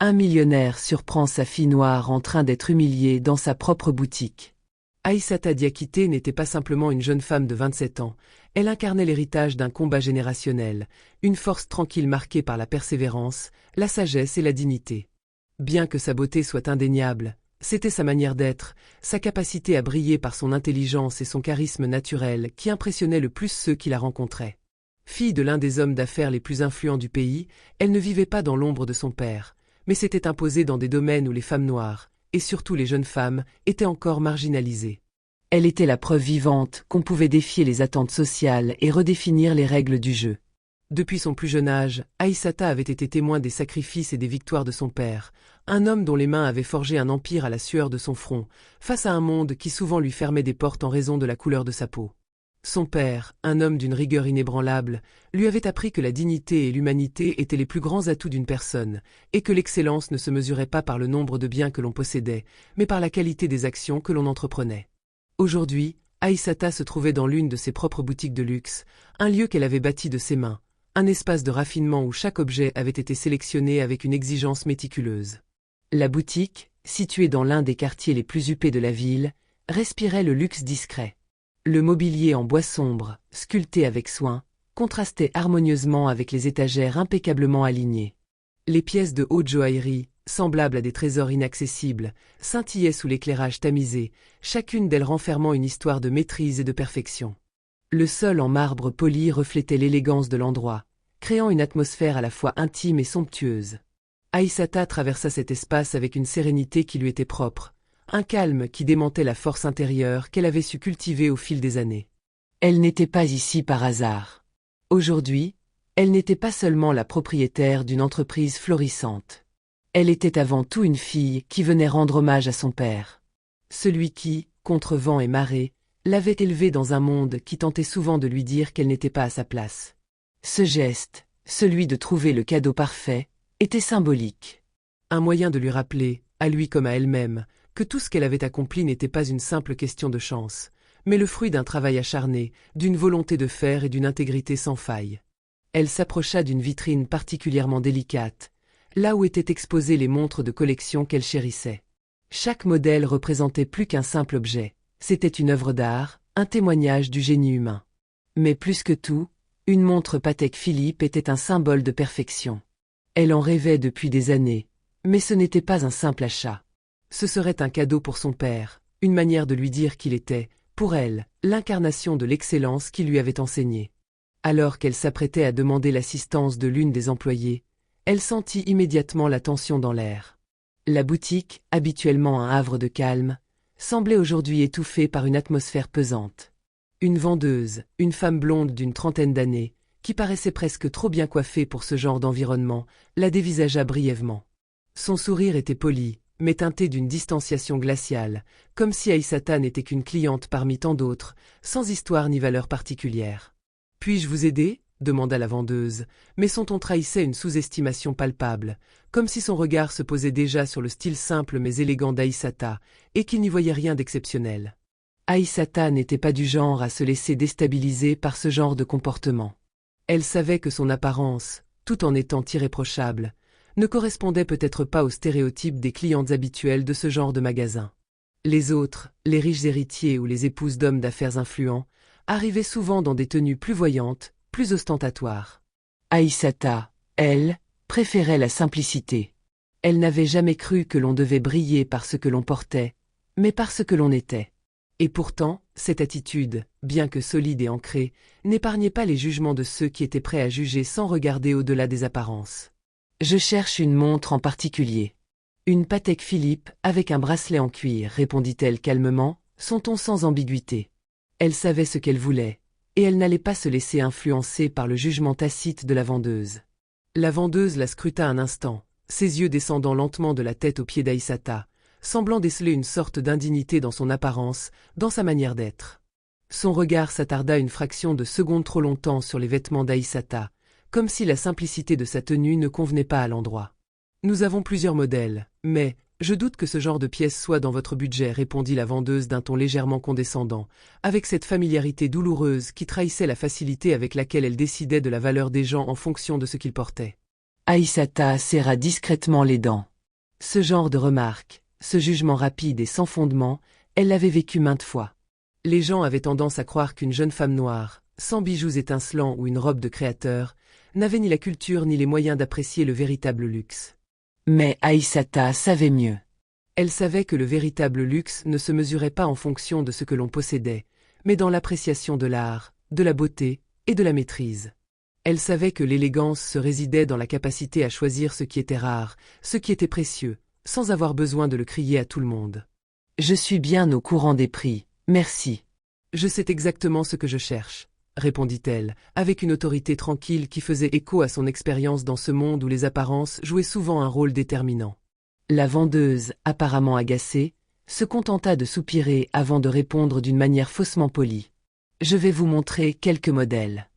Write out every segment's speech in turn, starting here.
Un millionnaire surprend sa fille noire en train d'être humiliée dans sa propre boutique. Aïssata Diakité n'était pas simplement une jeune femme de 27 ans, elle incarnait l'héritage d'un combat générationnel, une force tranquille marquée par la persévérance, la sagesse et la dignité. Bien que sa beauté soit indéniable, c'était sa manière d'être, sa capacité à briller par son intelligence et son charisme naturel qui impressionnaient le plus ceux qui la rencontraient. Fille de l'un des hommes d'affaires les plus influents du pays, elle ne vivait pas dans l'ombre de son père, mais s'était imposée dans des domaines où les femmes noires, et surtout les jeunes femmes, étaient encore marginalisées. Elle était la preuve vivante qu'on pouvait défier les attentes sociales et redéfinir les règles du jeu. Depuis son plus jeune âge, Aïssata avait été témoin des sacrifices et des victoires de son père, un homme dont les mains avaient forgé un empire à la sueur de son front, face à un monde qui souvent lui fermait des portes en raison de la couleur de sa peau. Son père, un homme d'une rigueur inébranlable, lui avait appris que la dignité et l'humanité étaient les plus grands atouts d'une personne, et que l'excellence ne se mesurait pas par le nombre de biens que l'on possédait, mais par la qualité des actions que l'on entreprenait. Aujourd'hui, Aïssata se trouvait dans l'une de ses propres boutiques de luxe, un lieu qu'elle avait bâti de ses mains, un espace de raffinement où chaque objet avait été sélectionné avec une exigence méticuleuse. La boutique, située dans l'un des quartiers les plus huppés de la ville, respirait le luxe discret. Le mobilier en bois sombre, sculpté avec soin, contrastait harmonieusement avec les étagères impeccablement alignées. Les pièces de haute joaillerie, semblables à des trésors inaccessibles, scintillaient sous l'éclairage tamisé, chacune d'elles renfermant une histoire de maîtrise et de perfection. Le sol en marbre poli reflétait l'élégance de l'endroit, créant une atmosphère à la fois intime et somptueuse. Aïssata traversa cet espace avec une sérénité qui lui était propre, un calme qui démentait la force intérieure qu'elle avait su cultiver au fil des années. Elle n'était pas ici par hasard. Aujourd'hui, elle n'était pas seulement la propriétaire d'une entreprise florissante. Elle était avant tout une fille qui venait rendre hommage à son père. Celui qui, contre vent et marée, l'avait élevée dans un monde qui tentait souvent de lui dire qu'elle n'était pas à sa place. Ce geste, celui de trouver le cadeau parfait, était symbolique. Un moyen de lui rappeler, à lui comme à elle-même, que tout ce qu'elle avait accompli n'était pas une simple question de chance, mais le fruit d'un travail acharné, d'une volonté de faire et d'une intégrité sans faille. Elle s'approcha d'une vitrine particulièrement délicate, là où étaient exposées les montres de collection qu'elle chérissait. Chaque modèle représentait plus qu'un simple objet, c'était une œuvre d'art, un témoignage du génie humain. Mais plus que tout, une montre Patek Philippe était un symbole de perfection. Elle en rêvait depuis des années, mais ce n'était pas un simple achat. Ce serait un cadeau pour son père, une manière de lui dire qu'il était, pour elle, l'incarnation de l'excellence qu'il lui avait enseignée. Alors qu'elle s'apprêtait à demander l'assistance de l'une des employées, elle sentit immédiatement la tension dans l'air. La boutique, habituellement un havre de calme, semblait aujourd'hui étouffée par une atmosphère pesante. Une vendeuse, une femme blonde d'une trentaine d'années, qui paraissait presque trop bien coiffée pour ce genre d'environnement, la dévisagea brièvement. Son sourire était poli, mais teinté d'une distanciation glaciale, comme si Aïssata n'était qu'une cliente parmi tant d'autres, sans histoire ni valeur particulière. « Puis-je vous aider ?» demanda la vendeuse, mais son ton trahissait une sous-estimation palpable, comme si son regard se posait déjà sur le style simple mais élégant d'Aïssata, et qu'il n'y voyait rien d'exceptionnel. Aïssata n'était pas du genre à se laisser déstabiliser par ce genre de comportement. Elle savait que son apparence, tout en étant irréprochable, ne correspondait peut-être pas aux stéréotypes des clientes habituelles de ce genre de magasin. Les autres, les riches héritiers ou les épouses d'hommes d'affaires influents, arrivaient souvent dans des tenues plus voyantes, plus ostentatoires. Aïssata, elle, préférait la simplicité. Elle n'avait jamais cru que l'on devait briller par ce que l'on portait, mais par ce que l'on était. Et pourtant, cette attitude, bien que solide et ancrée, n'épargnait pas les jugements de ceux qui étaient prêts à juger sans regarder au-delà des apparences. « Je cherche une montre en particulier. Une Patek Philippe avec un bracelet en cuir, répondit-elle calmement, son ton sans ambiguïté. Elle savait ce qu'elle voulait, et elle n'allait pas se laisser influencer par le jugement tacite de la vendeuse. La vendeuse la scruta un instant, ses yeux descendant lentement de la tête aux pieds d'Aïssata, semblant déceler une sorte d'indignité dans son apparence, dans sa manière d'être. Son regard s'attarda une fraction de seconde trop longtemps sur les vêtements d'Aïssata, comme si la simplicité de sa tenue ne convenait pas à l'endroit. « Nous avons plusieurs modèles, mais je doute que ce genre de pièce soit dans votre budget, répondit la vendeuse d'un ton légèrement condescendant, avec cette familiarité douloureuse qui trahissait la facilité avec laquelle elle décidait de la valeur des gens en fonction de ce qu'ils portaient. Aïssata serra discrètement les dents. Ce genre de remarque, ce jugement rapide et sans fondement, elle l'avait vécu maintes fois. Les gens avaient tendance à croire qu'une jeune femme noire, sans bijoux étincelants ou une robe de créateur, n'avait ni la culture ni les moyens d'apprécier le véritable luxe. Mais Aïssata savait mieux. Elle savait que le véritable luxe ne se mesurait pas en fonction de ce que l'on possédait, mais dans l'appréciation de l'art, de la beauté et de la maîtrise. Elle savait que l'élégance se résidait dans la capacité à choisir ce qui était rare, ce qui était précieux, sans avoir besoin de le crier à tout le monde. « Je suis bien au courant des prix, merci. Je sais exactement ce que je cherche, » répondit-elle, avec une autorité tranquille qui faisait écho à son expérience dans ce monde où les apparences jouaient souvent un rôle déterminant. La vendeuse, apparemment agacée, se contenta de soupirer avant de répondre d'une manière faussement polie. « Je vais vous montrer quelques modèles. »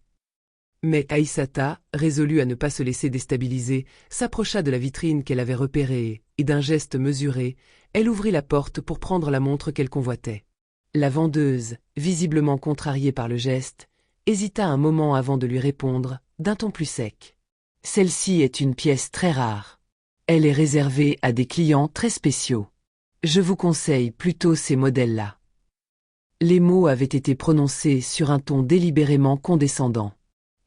Mais Aïssata, résolue à ne pas se laisser déstabiliser, s'approcha de la vitrine qu'elle avait repérée, et d'un geste mesuré, elle ouvrit la porte pour prendre la montre qu'elle convoitait. La vendeuse, visiblement contrariée par le geste, hésita un moment avant de lui répondre, d'un ton plus sec. « Celle-ci est une pièce très rare. Elle est réservée à des clients très spéciaux. Je vous conseille plutôt ces modèles-là. » Les mots avaient été prononcés sur un ton délibérément condescendant.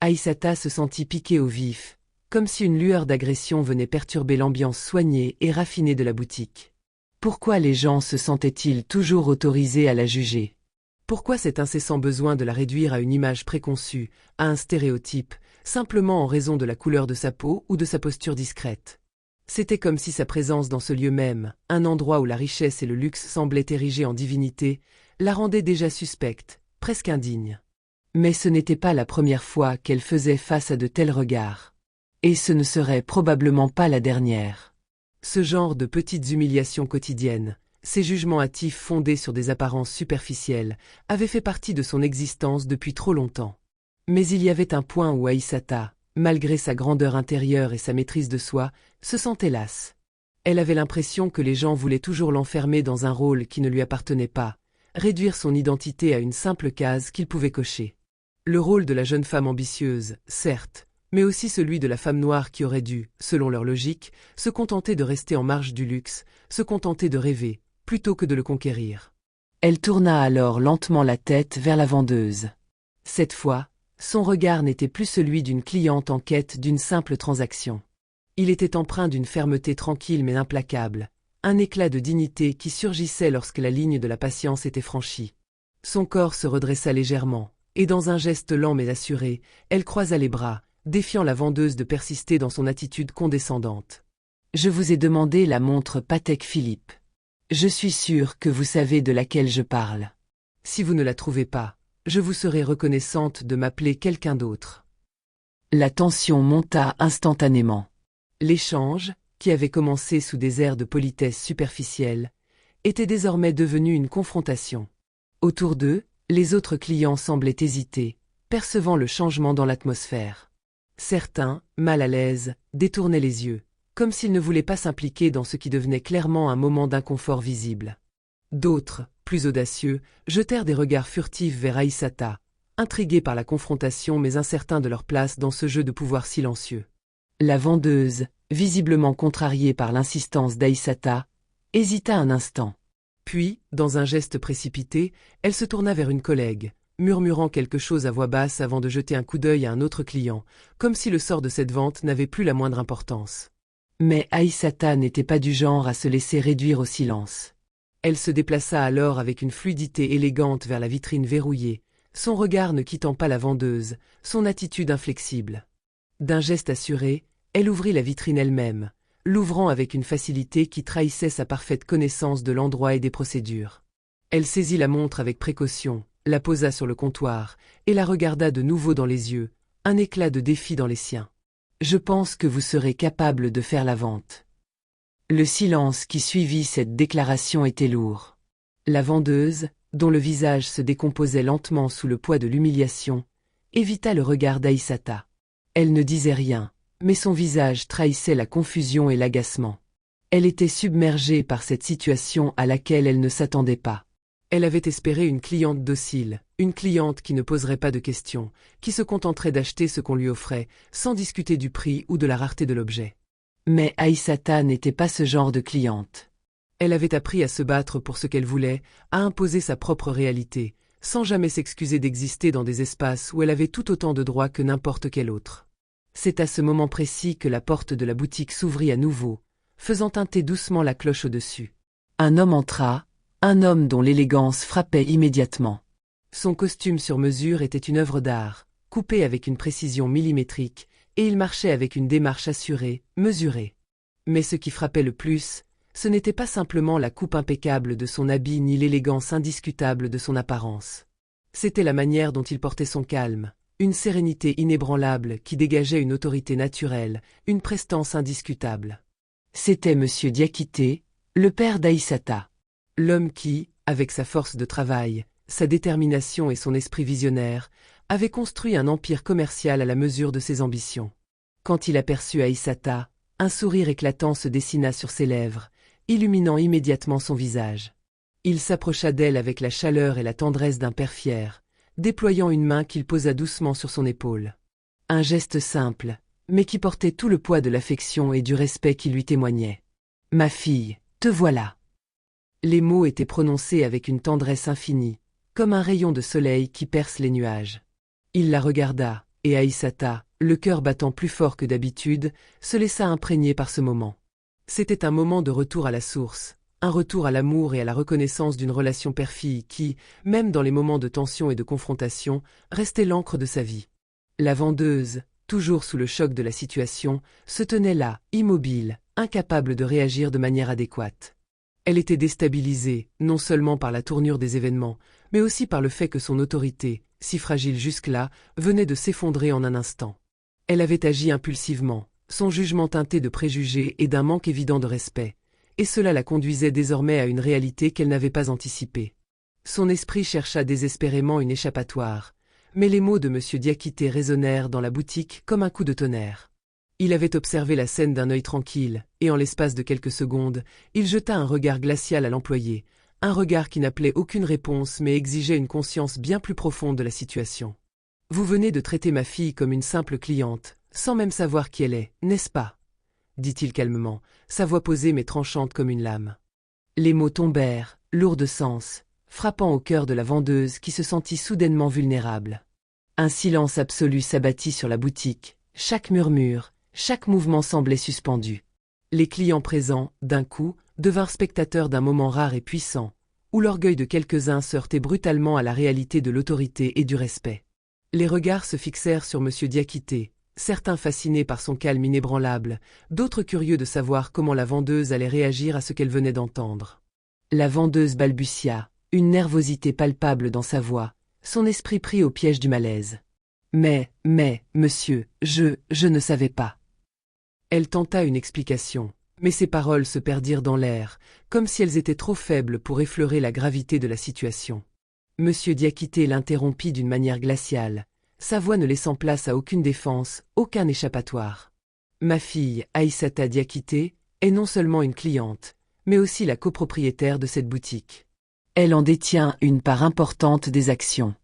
Aïssata se sentit piquée au vif, comme si une lueur d'agression venait perturber l'ambiance soignée et raffinée de la boutique. Pourquoi les gens se sentaient-ils toujours autorisés à la juger? Pourquoi cet incessant besoin de la réduire à une image préconçue, à un stéréotype, simplement en raison de la couleur de sa peau ou de sa posture discrète? C'était comme si sa présence dans ce lieu même, un endroit où la richesse et le luxe semblaient érigés en divinité, la rendait déjà suspecte, presque indigne. Mais ce n'était pas la première fois qu'elle faisait face à de tels regards. Et ce ne serait probablement pas la dernière. Ce genre de petites humiliations quotidiennes, ces jugements hâtifs fondés sur des apparences superficielles, avaient fait partie de son existence depuis trop longtemps. Mais il y avait un point où Aïssata, malgré sa grandeur intérieure et sa maîtrise de soi, se sentait lasse. Elle avait l'impression que les gens voulaient toujours l'enfermer dans un rôle qui ne lui appartenait pas, réduire son identité à une simple case qu'il pouvait cocher. Le rôle de la jeune femme ambitieuse, certes, mais aussi celui de la femme noire qui aurait dû, selon leur logique, se contenter de rester en marge du luxe, se contenter de rêver, plutôt que de le conquérir. Elle tourna alors lentement la tête vers la vendeuse. Cette fois, son regard n'était plus celui d'une cliente en quête d'une simple transaction. Il était empreint d'une fermeté tranquille mais implacable, un éclat de dignité qui surgissait lorsque la ligne de la patience était franchie. Son corps se redressa légèrement, et dans un geste lent mais assuré, elle croisa les bras, défiant la vendeuse de persister dans son attitude condescendante. « Je vous ai demandé la montre Patek Philippe. Je suis sûre que vous savez de laquelle je parle. Si vous ne la trouvez pas, je vous serai reconnaissante de m'appeler quelqu'un d'autre. » La tension monta instantanément. L'échange, qui avait commencé sous des airs de politesse superficielle, était désormais devenu une confrontation. Autour d'eux, les autres clients semblaient hésiter, percevant le changement dans l'atmosphère. Certains, mal à l'aise, détournaient les yeux, comme s'ils ne voulaient pas s'impliquer dans ce qui devenait clairement un moment d'inconfort visible. D'autres, plus audacieux, jetèrent des regards furtifs vers Aïssata, intrigués par la confrontation mais incertains de leur place dans ce jeu de pouvoir silencieux. La vendeuse, visiblement contrariée par l'insistance d'Aïssata, hésita un instant. Puis, dans un geste précipité, elle se tourna vers une collègue, murmurant quelque chose à voix basse avant de jeter un coup d'œil à un autre client, comme si le sort de cette vente n'avait plus la moindre importance. Mais Aïssata n'était pas du genre à se laisser réduire au silence. Elle se déplaça alors avec une fluidité élégante vers la vitrine verrouillée, son regard ne quittant pas la vendeuse, son attitude inflexible. D'un geste assuré, elle ouvrit la vitrine elle-même, l'ouvrant avec une facilité qui trahissait sa parfaite connaissance de l'endroit et des procédures. Elle saisit la montre avec précaution, la posa sur le comptoir, et la regarda de nouveau dans les yeux, un éclat de défi dans les siens. « Je pense que vous serez capable de faire la vente. » Le silence qui suivit cette déclaration était lourd. La vendeuse, dont le visage se décomposait lentement sous le poids de l'humiliation, évita le regard d'Aïssata. Elle ne disait rien, mais son visage trahissait la confusion et l'agacement. Elle était submergée par cette situation à laquelle elle ne s'attendait pas. Elle avait espéré une cliente docile, une cliente qui ne poserait pas de questions, qui se contenterait d'acheter ce qu'on lui offrait, sans discuter du prix ou de la rareté de l'objet. Mais Aïssata n'était pas ce genre de cliente. Elle avait appris à se battre pour ce qu'elle voulait, à imposer sa propre réalité, sans jamais s'excuser d'exister dans des espaces où elle avait tout autant de droits que n'importe quel autre. C'est à ce moment précis que la porte de la boutique s'ouvrit à nouveau, faisant tinter doucement la cloche au-dessus. Un homme entra, un homme dont l'élégance frappait immédiatement. Son costume sur mesure était une œuvre d'art, coupé avec une précision millimétrique, et il marchait avec une démarche assurée, mesurée. Mais ce qui frappait le plus, ce n'était pas simplement la coupe impeccable de son habit ni l'élégance indiscutable de son apparence. C'était la manière dont il portait son calme, une sérénité inébranlable qui dégageait une autorité naturelle, une prestance indiscutable. C'était Monsieur Diakité, le père d'Aïssata. L'homme qui, avec sa force de travail, sa détermination et son esprit visionnaire, avait construit un empire commercial à la mesure de ses ambitions. Quand il aperçut Aïssata, un sourire éclatant se dessina sur ses lèvres, illuminant immédiatement son visage. Il s'approcha d'elle avec la chaleur et la tendresse d'un père fier, déployant une main qu'il posa doucement sur son épaule. Un geste simple, mais qui portait tout le poids de l'affection et du respect qui lui témoignait. « Ma fille, te voilà !» Les mots étaient prononcés avec une tendresse infinie, comme un rayon de soleil qui perce les nuages. Il la regarda, et Aïssata, le cœur battant plus fort que d'habitude, se laissa imprégner par ce moment. C'était un moment de retour à la source, un retour à l'amour et à la reconnaissance d'une relation père-fille qui, même dans les moments de tension et de confrontation, restait l'encre de sa vie. La vendeuse, toujours sous le choc de la situation, se tenait là, immobile, incapable de réagir de manière adéquate. Elle était déstabilisée, non seulement par la tournure des événements, mais aussi par le fait que son autorité, si fragile jusque-là, venait de s'effondrer en un instant. Elle avait agi impulsivement, son jugement teinté de préjugés et d'un manque évident de respect, et cela la conduisait désormais à une réalité qu'elle n'avait pas anticipée. Son esprit chercha désespérément une échappatoire, mais les mots de M. Diakité résonnèrent dans la boutique comme un coup de tonnerre. Il avait observé la scène d'un œil tranquille, et en l'espace de quelques secondes, il jeta un regard glacial à l'employé, un regard qui n'appelait aucune réponse mais exigeait une conscience bien plus profonde de la situation. « Vous venez de traiter ma fille comme une simple cliente, sans même savoir qui elle est, n'est-ce pas ?» dit-il calmement, sa voix posée mais tranchante comme une lame. Les mots tombèrent, lourds de sens, frappant au cœur de la vendeuse qui se sentit soudainement vulnérable. Un silence absolu s'abattit sur la boutique, chaque murmure, chaque mouvement semblait suspendu. Les clients présents, d'un coup, devinrent spectateurs d'un moment rare et puissant, où l'orgueil de quelques-uns se heurtait brutalement à la réalité de l'autorité et du respect. Les regards se fixèrent sur M. Diakité, certains fascinés par son calme inébranlable, d'autres curieux de savoir comment la vendeuse allait réagir à ce qu'elle venait d'entendre. La vendeuse balbutia, une nervosité palpable dans sa voix, son esprit pris au piège du malaise. « Mais, monsieur, je ne savais pas. » Elle tenta une explication, mais ses paroles se perdirent dans l'air, comme si elles étaient trop faibles pour effleurer la gravité de la situation. Monsieur Diakité l'interrompit d'une manière glaciale, sa voix ne laissant place à aucune défense, aucun échappatoire. « Ma fille, Aïssata Diakité, est non seulement une cliente, mais aussi la copropriétaire de cette boutique. Elle en détient une part importante des actions.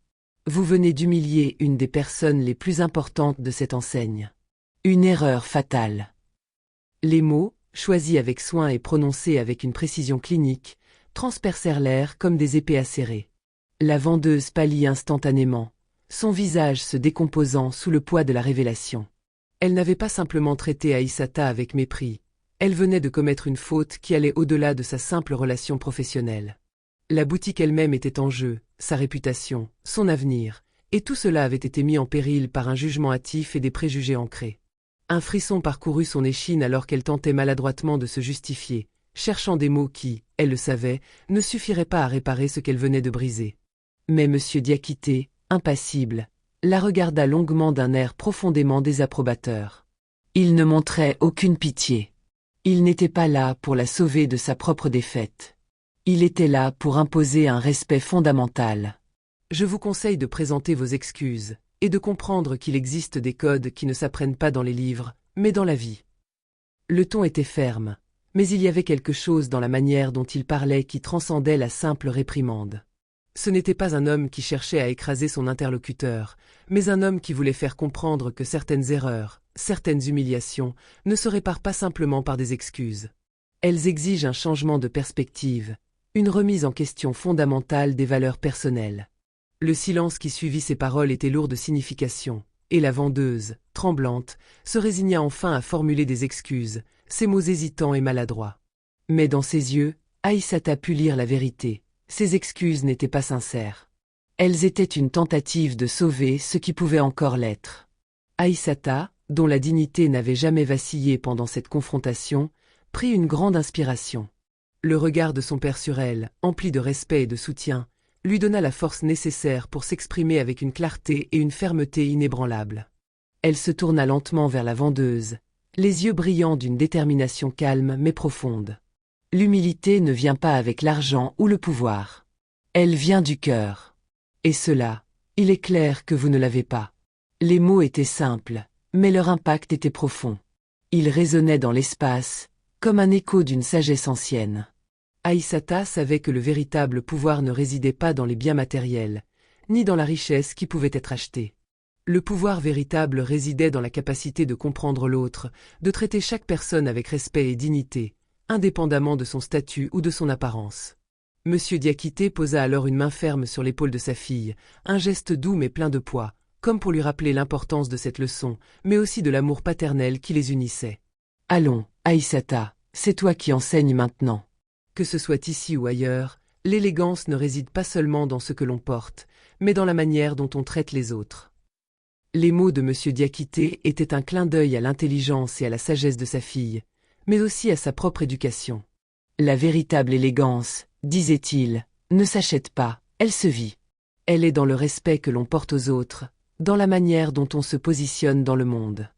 Vous venez d'humilier une des personnes les plus importantes de cette enseigne. Une erreur fatale. » Les mots, choisis avec soin et prononcés avec une précision clinique, transpercèrent l'air comme des épées acérées. La vendeuse pâlit instantanément, son visage se décomposant sous le poids de la révélation. Elle n'avait pas simplement traité Aïssata avec mépris, elle venait de commettre une faute qui allait au-delà de sa simple relation professionnelle. La boutique elle-même était en jeu, sa réputation, son avenir, et tout cela avait été mis en péril par un jugement hâtif et des préjugés ancrés. Un frisson parcourut son échine alors qu'elle tentait maladroitement de se justifier, cherchant des mots qui, elle le savait, ne suffiraient pas à réparer ce qu'elle venait de briser. Mais M. Diakité, impassible, la regarda longuement d'un air profondément désapprobateur. Il ne montrait aucune pitié. Il n'était pas là pour la sauver de sa propre défaite. Il était là pour imposer un respect fondamental. Je vous conseille de présenter vos excuses, et de comprendre qu'il existe des codes qui ne s'apprennent pas dans les livres, mais dans la vie. Le ton était ferme, mais il y avait quelque chose dans la manière dont il parlait qui transcendait la simple réprimande. Ce n'était pas un homme qui cherchait à écraser son interlocuteur, mais un homme qui voulait faire comprendre que certaines erreurs, Certaines humiliations ne se réparent pas simplement par des excuses. Elles exigent un changement de perspective, une remise en question fondamentale des valeurs personnelles. Le silence qui suivit ces paroles était lourd de signification, et la vendeuse, tremblante, se résigna enfin à formuler des excuses, ses mots hésitants et maladroits. Mais dans ses yeux, Aïssata put lire la vérité. Ses excuses n'étaient pas sincères. Elles étaient une tentative de sauver ce qui pouvait encore l'être. Aïssata, dont la dignité n'avait jamais vacillé pendant cette confrontation, prit une grande inspiration. Le regard de son père sur elle, empli de respect et de soutien, lui donna la force nécessaire pour s'exprimer avec une clarté et une fermeté inébranlables. Elle se tourna lentement vers la vendeuse, les yeux brillants d'une détermination calme mais profonde. L'humilité ne vient pas avec l'argent ou le pouvoir. Elle vient du cœur. Et cela, il est clair que vous ne l'avez pas. Les mots étaient simples, mais leur impact était profond. Ils résonnaient dans l'espace, comme un écho d'une sagesse ancienne. Aïssata savait que le véritable pouvoir ne résidait pas dans les biens matériels, ni dans la richesse qui pouvait être achetée. Le pouvoir véritable résidait dans la capacité de comprendre l'autre, de traiter chaque personne avec respect et dignité, indépendamment de son statut ou de son apparence. Monsieur Diakité posa alors une main ferme sur l'épaule de sa fille, un geste doux mais plein de poids, comme pour lui rappeler l'importance de cette leçon, mais aussi de l'amour paternel qui les unissait. « Allons, Aïssata, c'est toi qui enseignes maintenant. » Que ce soit ici ou ailleurs, l'élégance ne réside pas seulement dans ce que l'on porte, mais dans la manière dont on traite les autres. Les mots de Monsieur Diakité étaient un clin d'œil à l'intelligence et à la sagesse de sa fille, mais aussi à sa propre éducation. La véritable élégance, disait-il, ne s'achète pas, elle se vit. Elle est dans le respect que l'on porte aux autres, dans la manière dont on se positionne dans le monde.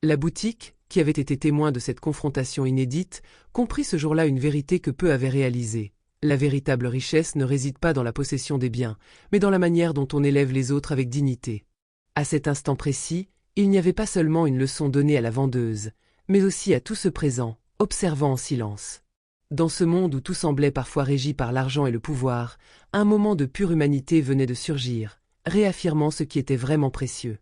La boutique, qui avait été témoin de cette confrontation inédite, comprit ce jour-là une vérité que peu avaient réalisée. La véritable richesse ne réside pas dans la possession des biens, mais dans la manière dont on élève les autres avec dignité. À cet instant précis, il n'y avait pas seulement une leçon donnée à la vendeuse, mais aussi à tout ce présent, observant en silence. Dans ce monde où tout semblait parfois régi par l'argent et le pouvoir, un moment de pure humanité venait de surgir, réaffirmant ce qui était vraiment précieux.